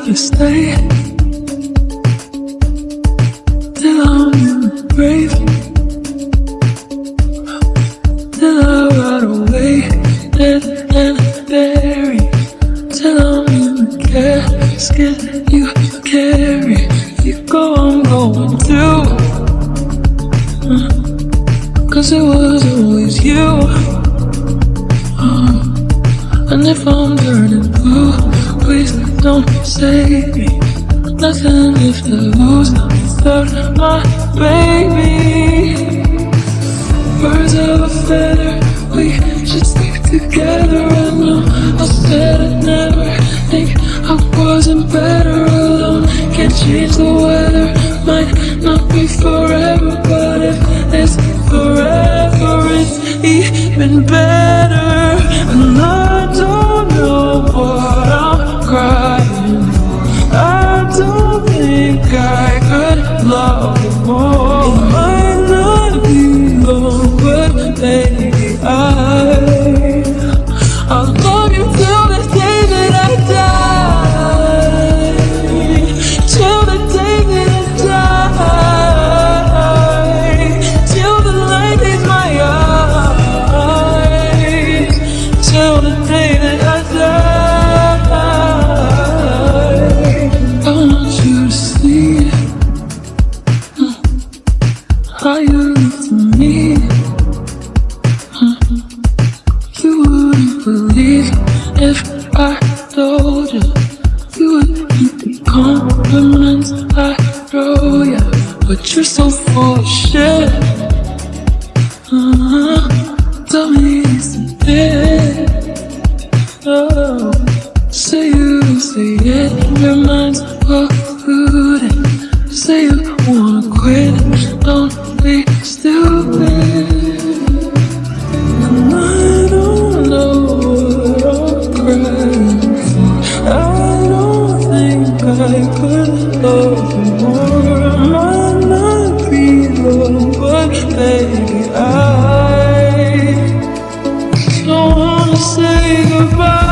you stay till I'm in the grave, till I ride away, dead and buried, till I'm in the casket you carry. If you go, I'm going too, 'cause it was always you. And if I'm turning blue, please don't save me. Nothing left to lose without my baby. Birds of a feather, we should stick together. I know I said I'd never think I wasn't better alone. Can't change the weather, might not be forever, but if it's forever, it's even better. And I don't know what I'm crying for. I don't think I could love you more. It might not be long, but baby, I'll love you till the day that I die. Till the day that I die. Till the light hits my eyes. Till the day that I die. I want you to see how you look to me. You wouldn't believe if I told you. You would eat the compliments I throw you, but you're so full of shit. Tell me it's a bit. Oh, say you say it, your mind's polluted. Say you wanna quit, don't be stupid. And I don't know what I'm crying for. I don't think I could love you more. I might not be long, but baby, I don't wanna say goodbye.